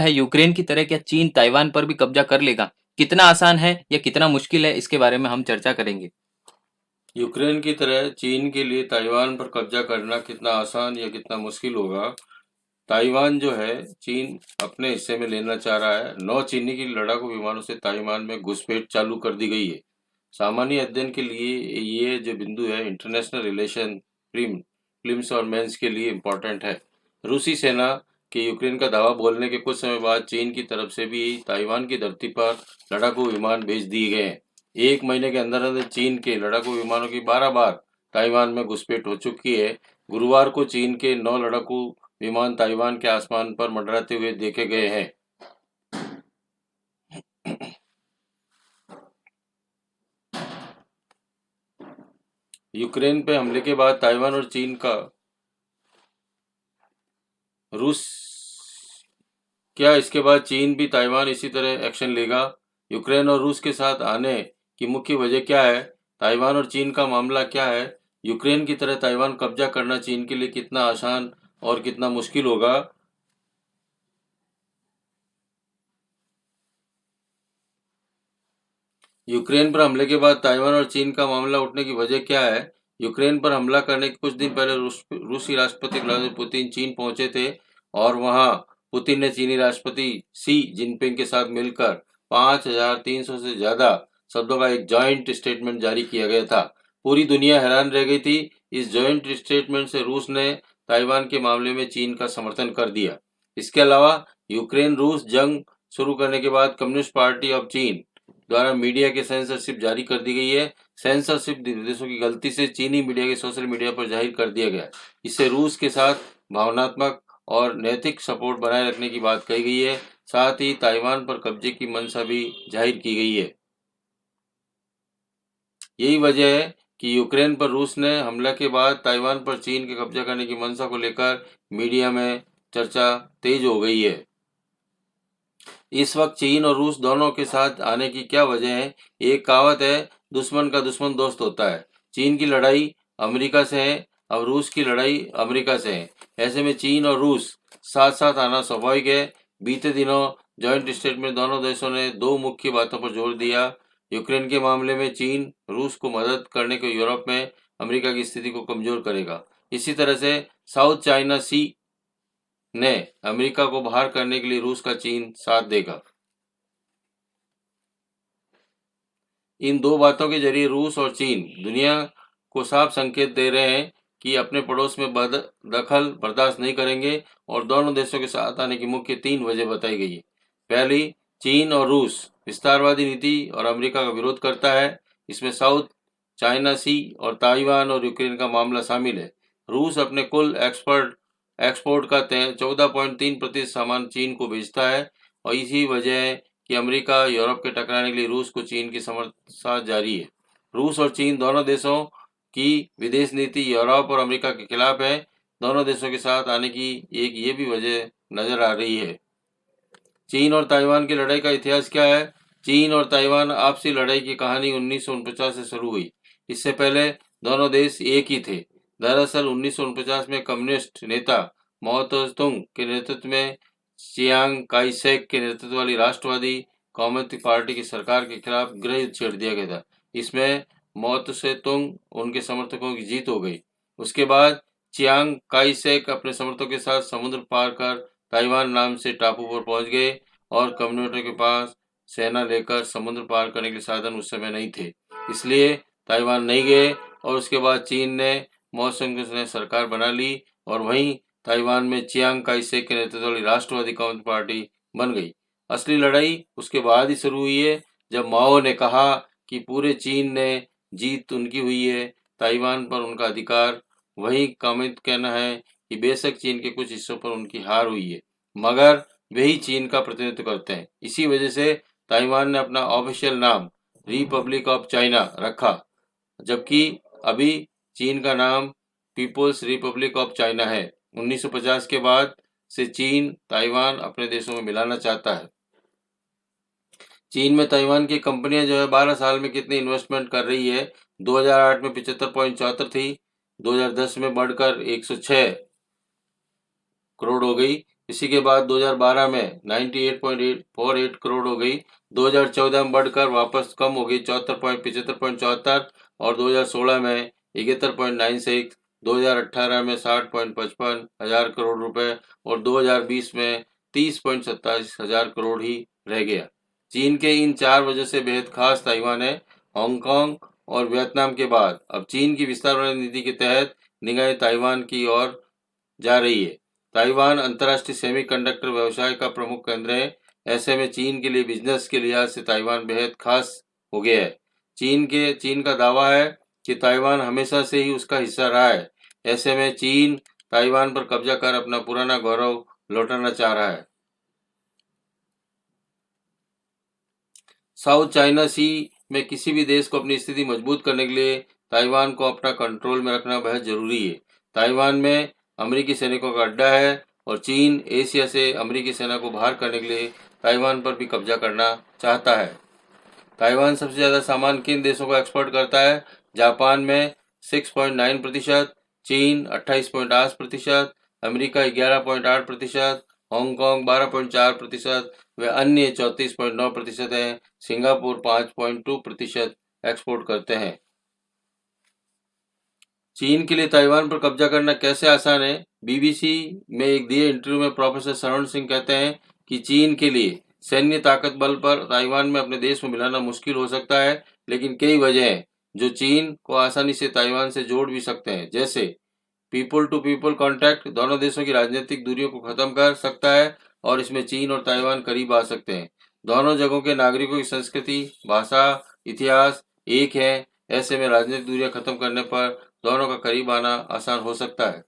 है यूक्रेन की तरह क्या चीन ताइवान पर भी कब्जा कर लेगा? कितना आसान है या कितना मुश्किल है, इसके बारे में हम चर्चा करेंगे। यूक्रेन की तरह चीन के लिए ताइवान पर कब्जा करना कितना आसान या कितना मुश्किल होगा। ताइवान जो है चीन अपने हिस्से में लेना चाह रहा है। 9 चीनी की लड़ाकू विमानों से ताइवान में घुसपैठ चालू कर दी गई है। सामान्य अध्ययन के लिए ये जो बिंदु है इंटरनेशनल रिलेशन फिल्म्स और मेंस के लिए इम्पोर्टेंट है। रूसी सेना के यूक्रेन का दावा बोलने के कुछ समय बाद चीन की तरफ से भी ताइवान की धरती पर लड़ाकू विमान भेज दिए गए हैं। एक महीने के अंदर अंदर चीन के लड़ाकू विमानों की 12 बार ताइवान में घुसपैठ हो चुकी है। गुरुवार को चीन के 9 लड़ाकू विमान ताइवान के आसमान पर मंडराते हुए देखे गए हैं। यूक्रेन पे हमले के बाद ताइवान और चीन का रूस क्या इसके बाद चीन भी ताइवान इसी तरह एक्शन लेगा? यूक्रेन और रूस के साथ आने की मुख्य वजह क्या है? ताइवान और चीन का मामला क्या है? यूक्रेन की तरह ताइवान कब्जा करना चीन के लिए कितना आसान और कितना मुश्किल होगा? यूक्रेन पर हमले के बाद ताइवान और चीन का मामला उठने की वजह क्या है? यूक्रेन पर हमला करने के कुछ दिन पहले रूसी राष्ट्रपति व्लादिमीर पुतिन चीन पहुंचे थे और वहां पुतिन ने चीनी राष्ट्रपति शी जिनपिंग के साथ मिलकर 5,300 से ज्यादा शब्दों का एक जॉइंट स्टेटमेंट जारी किया गया था। पूरी दुनिया हैरान रह गई थी। इस जॉइंट स्टेटमेंट से रूस ने ताइवान के मामले में चीन का समर्थन कर दिया। इसके अलावा यूक्रेन रूस जंग शुरू करने के बाद कम्युनिस्ट पार्टी ऑफ चीन द्वारा मीडिया की सेंसरशिप जारी कर दी गई है। सेंसरशिप विदेशों की गलती से चीनी मीडिया के सोशल मीडिया पर जाहिर कर दिया गया। इससे रूस के साथ भावनात्मक और नैतिक सपोर्ट बनाए रखने की बात कही गई है। साथ ही ताइवान पर कब्जे की मंशा भी जाहिर की गई है। यही वजह है कि यूक्रेन पर रूस ने हमला के बाद ताइवान पर चीन के कब्जा करने की मंशा को लेकर मीडिया में चर्चा तेज हो गई है। इस वक्त चीन और रूस दोनों के साथ आने की क्या वजह है? एक कहावत है, दुश्मन का दुश्मन दोस्त होता है। चीन की लड़ाई अमेरिका से है, अब रूस की लड़ाई अमेरिका से है। ऐसे में चीन और रूस साथ साथ आना स्वाभाविक है। बीते दिनों जॉइंट स्टेटमेंट में दोनों देशों ने दो मुख्य बातों पर जोर दिया। यूक्रेन के मामले में चीन रूस को मदद करने को यूरोप में अमेरिका की स्थिति को कमजोर करेगा। इसी तरह से साउथ चाइना सी ने अमेरिका को बाहर करने के लिए रूस का चीन साथ देगा। इन दो बातों के जरिए रूस और चीन दुनिया को साफ संकेत दे रहे हैं कि अपने पड़ोस में दखल बर्दाश्त नहीं करेंगे और दोनों देशों के साथ आने की मुख्य 3 वजह बताई गई है। पहली, चीन और रूस विस्तारवादी नीति और अमेरिका का विरोध करता है। इसमें साउथ चाइना सी और ताइवान और यूक्रेन का मामला शामिल है। रूस अपने कुल एक्सपोर्ट का 14.3% सामान चीन को भेजता है और इसी वजह है कि अमेरिका यूरोप के टकराने के लिए रूस को चीन की साथ जारी है। रूस और चीन दोनों देशों की विदेश नीति यूरोप और अमेरिका के खिलाफ है। दोनों देशों के साथ आने की एक ये भी वजह नजर आ रही है। चीन और ताइवान की लड़ाई का इतिहास क्या है? चीन और ताइवान आपसी लड़ाई की कहानी 1949 से शुरू हुई। इससे पहले दोनों देश एक ही थे। दरअसल 1949 में कम्युनिस्ट नेता माओ तुंग के नेतृत्व में चियांग काई शेक के नेतृत्व वाली राष्ट्रवादी कम्युनिस्ट पार्टी की सरकार के खिलाफ गृह युद्ध छेड़ दिया गया था। इसमें माओ से तुंग उनके समर्थकों की जीत हो गई। उसके बाद चियांग काई शेक अपने समर्थकों के साथ समुद्र पार कर ताइवान नाम से टापू पर पहुंच गए और कम्युनिस्टों के पास सेना लेकर समुद्र पार करने के साधन उस समय नहीं थे, इसलिए ताइवान नहीं गए। और उसके बाद चीन ने माओ ने सरकार बना ली और वहीं ताइवान में चियांग काई शेक के नेतृत्व वाली राष्ट्रवादी कम्युनिस्ट पार्टी बन गई। असली लड़ाई उसके बाद ही शुरू हुई है, जब माओ ने कहा कि पूरे चीन ने जीत उनकी हुई है, ताइवान पर उनका अधिकार। वही कमित कहना है कि बेशक चीन के कुछ हिस्सों पर उनकी हार हुई है, मगर वही चीन का प्रतिनिधित्व करते हैं। इसी वजह से ताइवान ने अपना ऑफिशियल नाम रिपब्लिक ऑफ चाइना रखा, जबकि अभी चीन का नाम पीपुल्स रिपब्लिक ऑफ चाइना है। 1950 के बाद से चीन ताइवान अपने देशों में मिलाना चाहता है। चीन में ताइवान की कंपनियां जो है 12 साल में कितनी इन्वेस्टमेंट कर रही है? 2008 में 75.74 थी, 2010 में बढ़कर 106 करोड़ हो गई। इसी के बाद 2012 में 98.48 करोड़ हो गई, 2014 में बढ़कर वापस कम हो गई 75.74 और 2016 में 71.96, 2018 में 60.55 हजार करोड़ रुपए और 2020 में 30.27 हजार करोड़ ही रह गया। चीन के इन 4 वजह से बेहद खास ताइवान है। हांगकांग और वियतनाम के बाद अब चीन की विस्तार रणनीति के तहत निगाहें ताइवान की ओर जा रही है। ताइवान अंतर्राष्ट्रीय सेमीकंडक्टर व्यवसाय का प्रमुख केंद्र है। ऐसे में चीन के लिए बिजनेस के लिहाज से ताइवान बेहद खास हो गया है। चीन का दावा है कि ताइवान हमेशा से ही उसका हिस्सा रहा है। ऐसे में चीन ताइवान पर कब्जा कर अपना पुराना गौरव लौटाना चाह रहा है। साउथ चाइना सी में किसी भी देश को अपनी स्थिति मजबूत करने के लिए ताइवान को अपना कंट्रोल में रखना बेहद जरूरी है। ताइवान में अमेरिकी सैनिकों का अड्डा है और चीन एशिया से अमेरिकी सेना को बाहर करने के लिए ताइवान पर भी कब्जा करना चाहता है। ताइवान सबसे ज़्यादा सामान किन देशों को एक्सपोर्ट करता है? जापान में 6.9%, चीन 28.8%, अमेरिका 11.8%, हांगकांग 12.4% व अन्य 34.9% हैं। सिंगापुर 5.2% एक्सपोर्ट करते हैं। चीन के लिए ताइवान पर कब्जा करना कैसे आसान है? बीबीसी में एक दिए इंटरव्यू में प्रोफेसर शरण सिंह कहते हैं कि चीन के लिए सैन्य ताकत बल पर ताइवान में अपने देश में मिलाना मुश्किल हो सकता है, लेकिन कई वजह हैं जो चीन को आसानी से ताइवान से जोड़ भी सकते हैं। जैसे पीपल टू पीपल कॉन्टैक्ट दोनों देशों की राजनीतिक दूरियों को खत्म कर सकता है और इसमें चीन और ताइवान करीब आ सकते हैं। दोनों जगहों के नागरिकों की संस्कृति, भाषा, इतिहास एक है। ऐसे में राजनीतिक दूरियां खत्म करने पर दोनों का करीब आना आसान हो सकता है।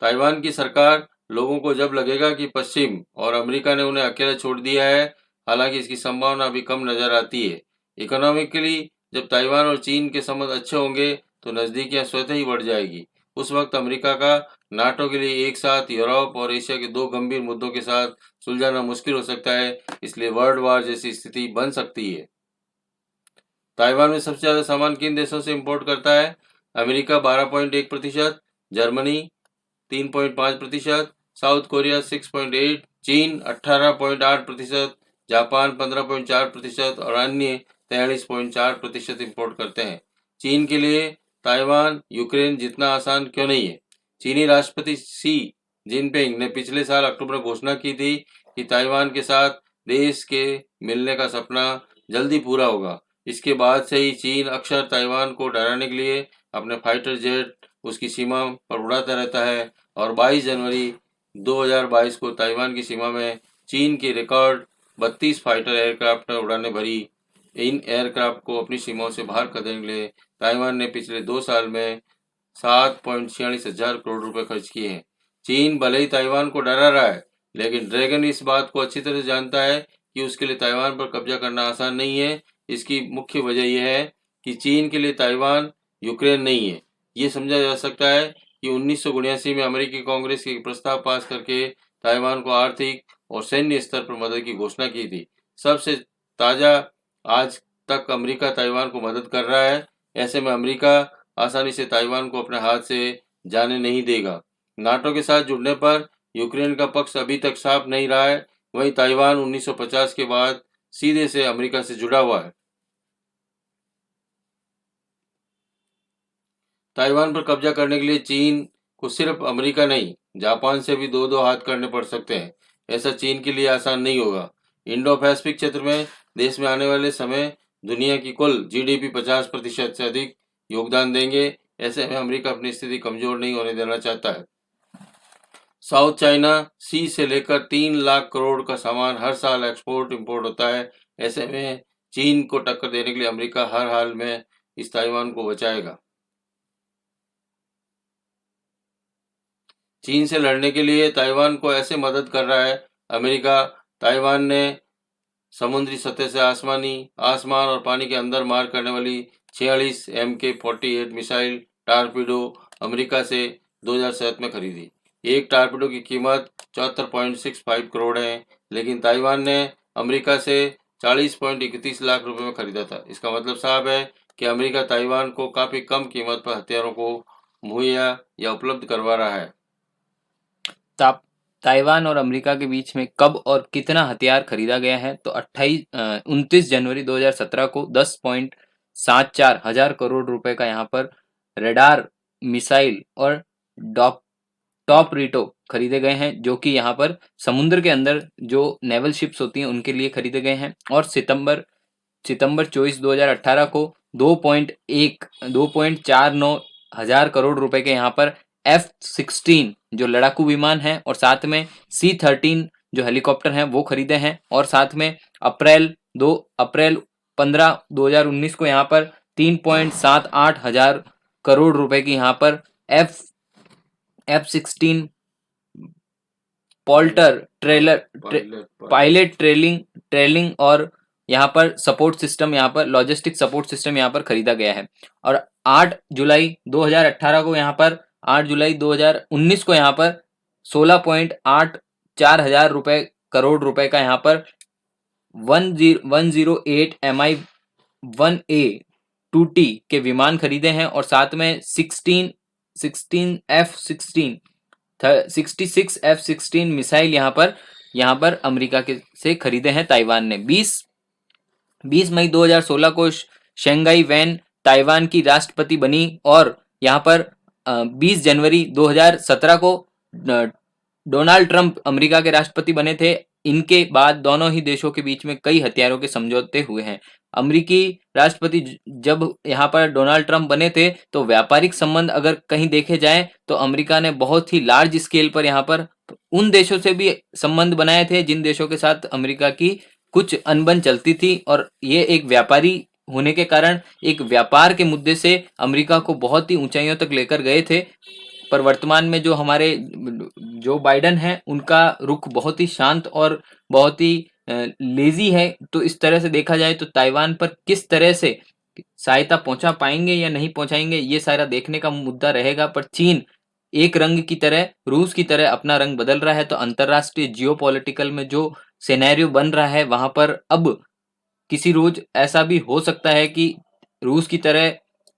ताइवान की सरकार लोगों को जब लगेगा कि पश्चिम और अमेरिका ने उन्हें अकेला छोड़ दिया है, हालांकि इसकी संभावना अभी कम नजर आती है। इकोनॉमिकली जब ताइवान और चीन के संबंध अच्छे होंगे तो नजदीकियां स्वतः ही बढ़ जाएगी। उस वक्त अमेरिका का नाटो के लिए एक साथ यूरोप और एशिया के दो गंभीर मुद्दों के साथ सुलझाना मुश्किल हो सकता है, इसलिए वर्ल्ड वार जैसी स्थिति बन सकती है। ताइवान में सबसे ज्यादा सामान किन देशों से इंपोर्ट करता है? अमेरिका 12.1%, जर्मनी 3.5%, साउथ कोरिया 6.8%, चीन 18.8%, जापान 15.4% और अन्य 43.4% इंपोर्ट करते हैं। चीन के लिए ताइवान यूक्रेन जितना आसान क्यों नहीं है? चीनी राष्ट्रपति शी जिनपिंग ने पिछले साल अक्टूबर में घोषणा की थी कि ताइवान के साथ देश के मिलने का सपना जल्दी पूरा होगा। इसके बाद से ही चीन अक्सर ताइवान को डराने के लिए अपने फाइटर जेट उसकी सीमा पर उड़ाता रहता है और 22 जनवरी 2022 को ताइवान की सीमा में चीन की रिकॉर्ड 32 फाइटर एयरक्राफ्ट उड़ाने भरी। इन एयरक्राफ्ट को अपनी सीमाओं से बाहर करने के लिए ताइवान ने पिछले 2 साल में 7.46 हजार करोड़ रुपए खर्च किए हैं। चीन भले ही ताइवान को डरा रहा है, लेकिन ड्रैगन इस बात को अच्छी तरह से जानता है कि उसके लिए ताइवान पर कब्जा करना आसान नहीं है। इसकी मुख्य वजह यह है कि चीन के लिए ताइवान यूक्रेन नहीं है। ये समझा जा सकता है कि 1979 में अमेरिकी कांग्रेस एक प्रस्ताव पास करके ताइवान को आर्थिक और सैन्य स्तर पर मदद की घोषणा की थी। सबसे ताज़ा आज तक अमेरिका ताइवान को मदद कर रहा है। ऐसे में अमेरिका आसानी से ताइवान को अपने हाथ से जाने नहीं देगा। नाटो के साथ जुड़ने पर यूक्रेन का पक्ष अभी तक साफ नहीं रहा है। वहीं ताइवान 1950 के बाद सीधे से अमेरिका से जुड़ा हुआ है। ताइवान पर कब्जा करने के लिए चीन को सिर्फ अमेरिका नहीं, जापान से भी दो दो हाथ करने पड़ सकते हैं। ऐसा चीन के लिए आसान नहीं होगा। इंडो पैसिफिक क्षेत्र में देश में आने वाले समय दुनिया की कुल जीडीपी 50% से अधिक योगदान देंगे। ऐसे में अमेरिका अपनी स्थिति कमजोर नहीं होने देना चाहता है। साउथ चाइना सी से लेकर 3 लाख करोड़ का सामान हर साल एक्सपोर्ट इंपोर्ट होता है। ऐसे में चीन को टक्कर देने के लिए अमेरिका हर हाल में इस ताइवान को बचाएगा। चीन से लड़ने के लिए ताइवान को ऐसे मदद कर रहा है अमेरिका। ताइवान ने समुद्री सतह से आसमान और पानी के अंदर मार करने वाली 46 MK-48 मिसाइल टारपीडो अमेरिका से 2007 में खरीदी। एक टारपीडो की कीमत 74.65 करोड़ है, लेकिन ताइवान ने अमेरिका से 40.31 लाख रुपए में खरीदा था। इसका मतलब साफ है कि अमेरिका ताइवान को काफी कम कीमत पर हथियारों को मुहैया या उपलब्ध करवा रहा है। ताइवान और अमेरिका के बीच में कब और कितना हथियार खरीदा गया है? तो 29 जनवरी 2017 को 10.74 हजार करोड़ रुपए का यहाँ पर रडार, मिसाइल और टॉप रीटो खरीदे गए हैं, जो कि यहाँ पर समुद्र के अंदर जो नेवल शिप्स होती हैं उनके लिए खरीदे गए हैं। और सितंबर 24 2018 को 2.49 हजार करोड़ रुपए के यहाँ पर F-16 जो लड़ाकू विमान है और साथ में C-13 जो हेलीकॉप्टर हैं वो खरीदे हैं। और साथ में अप्रैल 15 2019 को यहाँ पर 3.78 हजार करोड़ रुपए की यहाँ पर F-16 पायलट ट्रेलिंग और यहाँ पर सपोर्ट सिस्टम, यहाँ पर लॉजिस्टिक सपोर्ट सिस्टम यहाँ पर खरीदा गया है। और 8 जुलाई 2018 को यहाँ पर 8 जुलाई 2019 को यहाँ पर 16.84 हजार करोड़ रुपए का यहाँ पर 108 Mi-1A 2T के विमान खरीदे हैं। और साथ में 66 F-16 मिसाइल यहाँ पर अमेरिका से खरीदे हैं ताइवान ने। 20 मई 2016 को शेंगाई वैन ताइवान की राष्ट्रपति बनी और यहाँ पर 20 जनवरी 2017 को डोनाल्ड ट्रंप अमेरिका के राष्ट्रपति बने थे। इनके बाद दोनों ही देशों के बीच में कई हथियारों के समझौते हुए हैं। अमेरिकी राष्ट्रपति जब यहाँ पर डोनाल्ड ट्रंप बने थे तो व्यापारिक संबंध अगर कहीं देखे जाए तो अमेरिका ने बहुत ही लार्ज स्केल पर यहाँ पर उन देशों से भी संबंध बनाए थे जिन देशों के साथ अमेरिका की कुछ अनबन चलती थी। और ये एक व्यापारी होने के कारण एक व्यापार के मुद्दे से अमेरिका को बहुत ही ऊंचाइयों तक लेकर गए थे। पर वर्तमान में जो हमारे जो बाइडन हैं उनका रुख बहुत ही शांत और बहुत ही लेजी है। तो इस तरह से देखा जाए तो ताइवान पर किस तरह से सहायता पहुंचा पाएंगे या नहीं पहुंचाएंगे ये सारा देखने का मुद्दा रहेगा। पर चीन एक रंग की तरह, रूस की तरह अपना रंग बदल रहा है। तो अंतरराष्ट्रीय जियोपॉलिटिकल में जो सिनेरियो बन रहा है वहां पर अब किसी रोज ऐसा भी हो सकता है कि रूस की तरह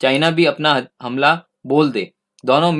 चाइना भी अपना हमला बोल दे। दोनों